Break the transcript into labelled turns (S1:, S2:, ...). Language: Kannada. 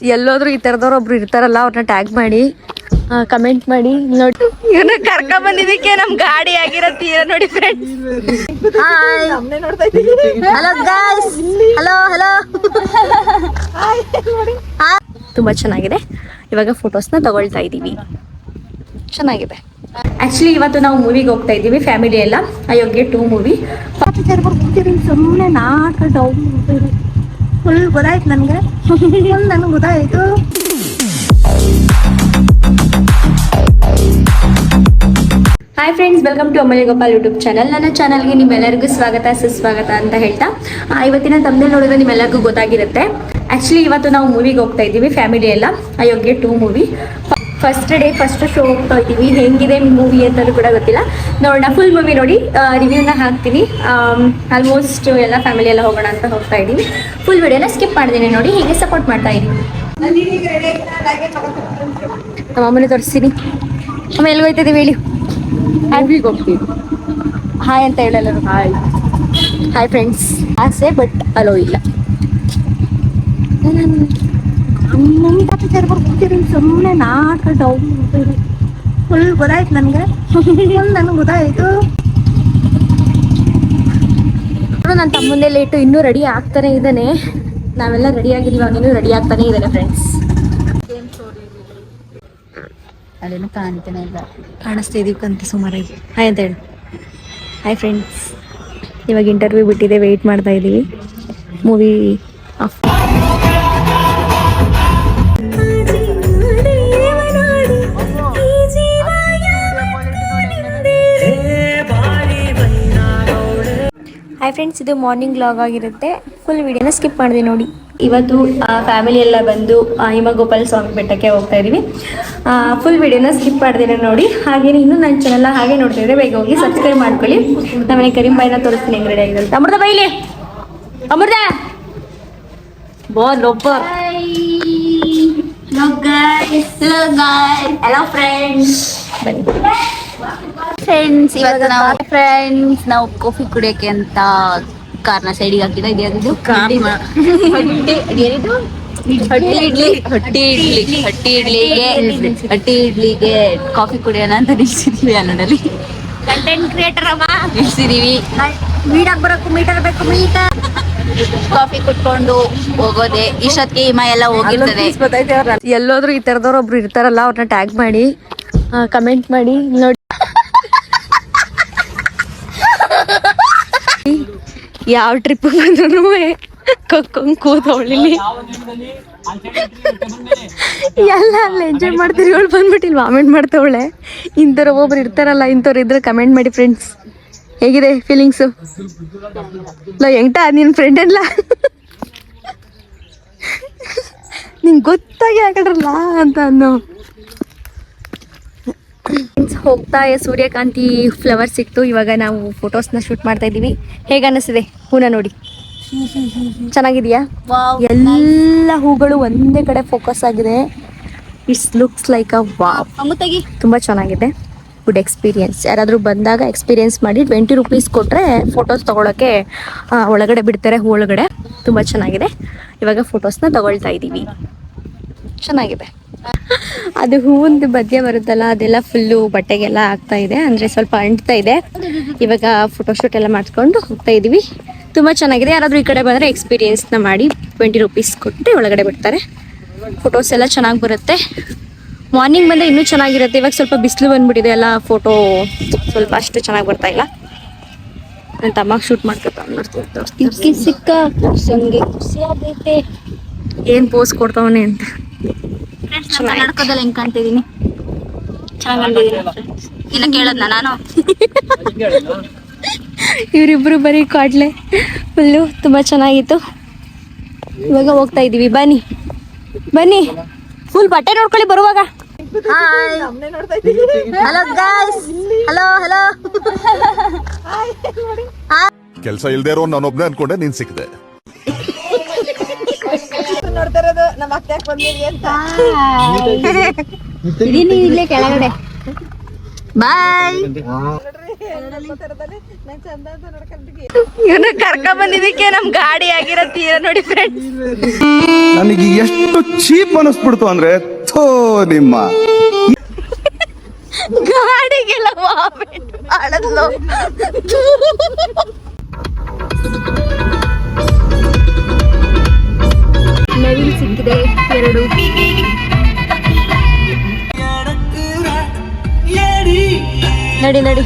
S1: ಎಲ್ಲೋದ್ರು ಈ ತರದವ್ರು ಒಬ್ರು ಇರ್ತಾರಲ್ಲ ಅವ್ರನ್ನ ಟ್ಯಾಗ್ ಮಾಡಿ ಕಮೆಂಟ್ ಮಾಡಿ ನೋಡಿ. ಇವನ್ನ ಕರ್ಕ ಬಂದಿದ್ದಕ್ಕೆ ನಮ್ ಗಾಡಿ ಆಗಿರತ್ತೀರ ನೋಡಿ friends. Hello guys, hello hello. ತುಂಬಾ ಚೆನ್ನಾಗಿದೆ. ಇವಾಗ ಫೋಟೋಸ್ನ ತಗೊಳ್ತಾ ಇದೀವಿ. ಚೆನ್ನಾಗಿದೆ. ಆಕ್ಚುಲಿ ಇವತ್ತು ನಾವು ಮೂವಿಗೆ ಹೋಗ್ತಾ ಇದ್ದೀವಿ ಫ್ಯಾಮಿಲಿ ಎಲ್ಲ. ಅಯೋಗ್ಯ 2 ಮೂವಿ. ಸುಮ್ಮನೆ ನಾಟಕ ಫುಲ್ ಗೊತ್ತಾಯ್ತು ನನಗೆ. ನನಗೆ ಗೊತ್ತಾಯ್ತು. Hi friends, welcome to Amulya Gopal YouTube channel. ನನ್ನ ಚಾನಲ್ಗೆ ನಿಮ್ಮೆಲ್ಲರಿಗೂ ಸ್ವಾಗತ ಸುಸ್ವಾಗತ ಅಂತ ಹೇಳ್ತಾ, ಇವತ್ತಿನ ತಮ್ಮನೇಲಿ ನೋಡಿದ್ರೆ ನಿಮ್ಮೆಲ್ಲರಿಗೂ ಗೊತ್ತಾಗಿರುತ್ತೆ. ಆಕ್ಚುಲಿ ಇವತ್ತು ನಾವು ಮೂವಿಗೆ ಹೋಗ್ತಾ ಇದ್ದೀವಿ ಫ್ಯಾಮಿಲಿ ಎಲ್ಲ. Ayogya 2 movie first day first show ಹೋಗ್ತಾ ಇದ್ದೀವಿ. ಹೆಂಗಿದೆ ಮೂವಿ ಅಂತಲೂ ಕೂಡ ಗೊತ್ತಿಲ್ಲ. ನೋಡೋಣ, ಫುಲ್ ಮೂವಿ ನೋಡಿ ರಿವ್ಯೂನ ಹಾಕ್ತೀನಿ. ಆಲ್ಮೋಸ್ಟ್ ಎಲ್ಲ ಫ್ಯಾಮಿಲಿ ಎಲ್ಲ ಹೋಗೋಣ ಅಂತ ಹೋಗ್ತಾ ಇದ್ದೀವಿ. ಫುಲ್ ವಿಡಿಯೋನ ಸ್ಕಿಪ್ ಮಾಡಿದ್ದೀನಿ ನೋಡಿ. ಹೀಗೆ ಸಪೋರ್ಟ್ ಮಾಡ್ತಾ ಇದ್ದೀನಿ. ನಮ್ಮ ಅಮ್ಮನೇ ತೋರಿಸ್ತೀನಿ. ಅಮ್ಮ ಎಲ್ಲಿಗೆ ಹೋಗ್ತಿದ್ದೀವಿ ಹೇಳಿ? ಮೂವಿಗೆ ಹೋಗ್ತೀವಿ. ಹಾಯ್ ಅಂತ ಹೇಳಲ್ಲ. Hi hi friends. ಆಸೆ ಬಟ್ ಅಲೋ ಇಲ್ಲ. ಸುಮ್ಮನೆ ನಾಟಕ ಫುಲ್ ಗೊತ್ತಾಯ್ತು ನನಗೆ. ನನಗೆ ಗೊತ್ತಾಯ್ತು. ನನ್ನ ತಮ್ಮಂದೇ ಲೇಟು, ಇನ್ನೂ ರೆಡಿ ಆಗ್ತಾನೆ ಇದ್ದಾನೆ. ನಾವೆಲ್ಲ ರೆಡಿ ಆಗಿದ್ದೀವಿ, ಅವನಿನ್ನೂ ರೆಡಿ ಆಗ್ತಾನೆ ಇದ್ದಾನೆ ಫ್ರೆಂಡ್ಸ್. ಅಲ್ಲೇನು ಕಾಣ್ತಾನೆ ಇಲ್ಲ. ಕಾಣಿಸ್ತಾ ಇದೀವಿ ಸುಮಾರು. ಹಾಯ್ ಅಂತ ಹೇಳಿ. Hi friends. ಇವಾಗ ಇಂಟರ್ವ್ಯೂ ಬಿಟ್ಟಿದೆ, ವೆಯ್ಟ್ ಮಾಡ್ತಾ ಇದ್ದೀವಿ ಮೂವಿ ಆಫ್. ಹಾಯ್ ಫ್ರೆಂಡ್ಸ್, ಇದು ಮಾರ್ನಿಂಗ್ ವ್ಲಾಗ್ ಆಗಿರುತ್ತೆ. ಫುಲ್ ವಿಡಿಯೋನ ಸ್ಕಿಪ್ ಮಾಡಿದೆ ನೋಡಿ. ಇವತ್ತು ಫ್ಯಾಮಿಲಿ ಎಲ್ಲ ಬಂದು ಹಿಮಗೋಪಾಲ ಸ್ವಾಮಿ ಬೆಟ್ಟಕ್ಕೆ ಹೋಗ್ತಾ ಇದೀವಿ. ಫುಲ್ ವಿಡಿಯೋನ ಸ್ಕಿಪ್ ಮಾಡಿದೆ ನೋಡಿ. ಹಾಗೇನೆ ಇನ್ನೂ ನನ್ನ ಚಾನಲ್ನ ಹಾಗೆ ನೋಡ್ತಿದ್ರೆ ಬೇಗ ಹೋಗಿ ಸಬ್ಸ್ಕ್ರೈಬ್ ಮಾಡ್ಕೊಳ್ಳಿ. ನಮ್ಮನೆ ಕರಿಂಬಾಯಿನ ತೋರಿಸ್ತೀನಿ ಹೆಂಗೆ ರೆಡಿ ಆಗಿರುತ್ತೆ. ಅಮೃತ ಬೈಲಿ, ಅಮೃತ ಹಲೋ ಫ್ರೆಂಡ್ಸ್. ಬನ್ನಿ ಫ್ರೆಂಡ್ಸ್, ಇವಾಗ ನಾವು ಕಾಫಿ ಕುಡಿಯೋಕೆ ಅಂತ ಕಾರ್ನ ಸೈಡಿಗೆ ಹಾಕಿದ. ಇದ್ಯಾವುದು? ಹಟ್ಟಿ ಇಡ್ಲಿಗೆ ಕಾಫಿ ಕುಡಿಯೋಣ ಅಂತ ನಿಲ್ಸಿದೀವಿ. ಅನ್ನೋದಲ್ಲಿ ಕಂಟೆಂಟ್ ಕ್ರಿಯೇಟರ್ ನಿಲ್ಸಿದೀವಿ. ಮೀಟರ್ ಬರೋಕು ಮೀಟರ್ ಬೇಕು. ಮೀಟರ್ ಕಾಫಿ ಕುಟ್ಕೊಂಡು ಹೋಗೋದೆ. ಇಷ್ಟೊತ್ತಿಗೆ ಹಿಮ ಎಲ್ಲ ಹೋಗಿರ್ತದೆ. ಎಲ್ಲೋದ್ರು ಈ ತರದವ್ರು ಒಬ್ರು ಇರ್ತಾರಲ್ಲ ಅವ್ರನ್ನ ಟ್ಯಾಗ್ ಮಾಡಿ ಕಮೆಂಟ್ ಮಾಡಿ ನೋಡಿ. ಯಾವ ಟ್ರಿಪ್ ಬಂದ್ರು ಕಕ್ಕೊಂಡ್ ಕೂತವಳಿ ಎಲ್ಲ ಅಲ್ಲ ಎಂಜಾಯ್ ಮಾಡ್ತೀರಿ. ಇವಳು ಬಂದ್ಬಿಟ್ಟಿಲ್ ವಾಮೆಂಟ್ ಮಾಡ್ತವಳೆ. ಇಂಥವ್ರು ಒಬ್ಬೊಬ್ರು ಇರ್ತಾರಲ್ಲ, ಇಂಥವ್ರು ಇದ್ರೆ ಕಮೆಂಟ್ ಮಾಡಿ ಫ್ರೆಂಡ್ಸ್. ಹೇಗಿದೆ ಫೀಲಿಂಗ್ಸು? ಹೆಂಗ್ಟಾ ನಿನ್ನ ಫ್ರೆಂಡ್ ಎಲ್ಲ ನಿಂಗೆ ಗೊತ್ತಾಗಿ ಹಾಕಡ್ರಲ್ಲ ಅಂತ ಅನ್ನೋ. ಹೋಗ್ತಾ ಸೂರ್ಯಕಾಂತಿ ಫ್ಲವರ್ ಸಿಕ್ತು. ಇವಾಗ ನಾವು ಫೋಟೋಸ್ನ ಶೂಟ್ ಮಾಡ್ತಾ ಇದ್ದೀವಿ. ಹೇಗೆ ಅನ್ನಿಸ್ತಿದೆ ಹೂನ ನೋಡಿ? ಚೆನ್ನಾಗಿದೆಯಾ? ಎಲ್ಲ ಹೂಗಳು ಒಂದೇ ಕಡೆ ಫೋಕಸ್ ಆಗಿದೆ. It's looks like a wow. ತುಂಬ ಚೆನ್ನಾಗಿದೆ. Good experience. ಯಾರಾದರೂ ಬಂದಾಗ ಎಕ್ಸ್ಪೀರಿಯನ್ಸ್ ಮಾಡಿ 20 ರೂಪೀಸ್ ಕೊಟ್ಟರೆ ಫೋಟೋಸ್ ತೊಗೊಳಕ್ಕೆ ಒಳಗಡೆ ಬಿಡ್ತಾರೆ. ಹೂ ಒಳಗಡೆ ತುಂಬ ಚೆನ್ನಾಗಿದೆ. ಇವಾಗ ಫೋಟೋಸ್ನ ತಗೊಳ್ತಾ ಇದ್ದೀವಿ. ಚೆನ್ನಾಗಿದೆ. ಅದು ಹೂವಿಂದು ಮಧ್ಯೆ ಬರುತ್ತಲ್ಲ, ಅದೆಲ್ಲ ಫುಲ್ಲು ಬಟ್ಟೆಗೆಲ್ಲ ಆಗ್ತಾ ಇದೆ, ಅಂದರೆ ಸ್ವಲ್ಪ ಅಂಟ್ತಾ ಇದೆ. ಇವಾಗ ಫೋಟೋಶೂಟ್ ಎಲ್ಲ ಮಾಡಿಸ್ಕೊಂಡು ಹೋಗ್ತಾ ಇದ್ದೀವಿ. ತುಂಬ ಚೆನ್ನಾಗಿದೆ. ಯಾರಾದರೂ ಈ ಕಡೆ ಬಂದರೆ ಎಕ್ಸ್ಪೀರಿಯನ್ಸ್ನ ಮಾಡಿ 20 ರೂಪೀಸ್ ಕೊಟ್ಟು ಒಳಗಡೆ ಬಿಡ್ತಾರೆ. ಫೋಟೋಸ್ ಎಲ್ಲ ಚೆನ್ನಾಗಿ ಬರುತ್ತೆ. ಮಾರ್ನಿಂಗ್ ಬಂದರೆ ಇನ್ನೂ ಚೆನ್ನಾಗಿರುತ್ತೆ. ಇವಾಗ ಸ್ವಲ್ಪ ಬಿಸಿಲು ಬಂದ್ಬಿಟ್ಟಿದೆ ಎಲ್ಲ, ಫೋಟೋ ಸ್ವಲ್ಪ ಅಷ್ಟು ಚೆನ್ನಾಗಿ ಬರ್ತಾ ಇಲ್ಲ. ನನ್ನ ತಮ್ಮಗೆ ಶೂಟ್ ಮಾಡ್ಕೊತ ಸಿಕ್ಕ ಸಂಗೆ ಖುಷಿ ಆಗೈತೆ. ಏನು ಪೋಸ್ ಕೊಡ್ತಾವನೆ ಅಂತ. ನಡ್ಕೋದಲ್ಲಿ ಹೆಂಗ್ ಕಾಣ್ತಿದೀನಿ? ಚೆನ್ನಾಗಿ ಇಲ್ಲ ಕೇಳದ್ನ ನಾನು. ಇವರಿಬ್ರು ಬರೀ ಕಾಡ್ಲೆ ಫುಲ್ಲು. ತುಂಬ ಚೆನ್ನಾಗಿತ್ತು. ಇವಾಗ ಹೋಗ್ತಾ ಇದೀವಿ. ಬನ್ನಿ ಬನ್ನಿ, ಫುಲ್ ಬಟ್ಟೆ ನೋಡ್ಕೊಳ್ಳಿ ಬರುವಾಗ. Hello guys, hello hello.
S2: ಕೆಲಸ ಇಲ್ದೇ ಇರೋ ನಾನೊಬ್ನೇ ಅನ್ಕೊಂಡೆ, ನೀನ್ ಸಿಕ್ಕಿದೆ.
S3: ನೋಡ್ತಾ ಇರೋದು ನಮ್ಮ ಅಕ್ಕ ಬಂದಿರಿ ಅಂತ.
S1: ಇದೀನಿ ಇಲ್ಲೇ ಕೆಳಗಡೆ. ಬಾಯ್.
S3: ಥರದಲ್ಲಿ ನಂಗೆ ಚಂದ ಅಂತ ನೋಡ್ಕೊಂಡ್ರಿ
S1: ಇವನ್ನ ಕರ್ಕ ಬಂದಿದ್ದಕ್ಕೆ ನಮ್ ಗಾಡಿ ಆಗಿರೋ ತೀರ ನೋಡಿ ಫ್ರೆಂಡ್ಸ್.
S4: ನನಗೆ ಎಷ್ಟು ಚೀಪ್ ಅನಿಸ್ಬಿಡ್ತು ಅಂದ್ರೆ ಥೋ ನಿಮ್ಮ
S1: ಗಾಡಿಗೆಲ್ಲ ವಾಮಿಟ್ ಮಾಡದ್ಲು. ನವಿಲ್ ಸಿಕ್ಕಿದೆ 2. ನಡಿ ನಡಿ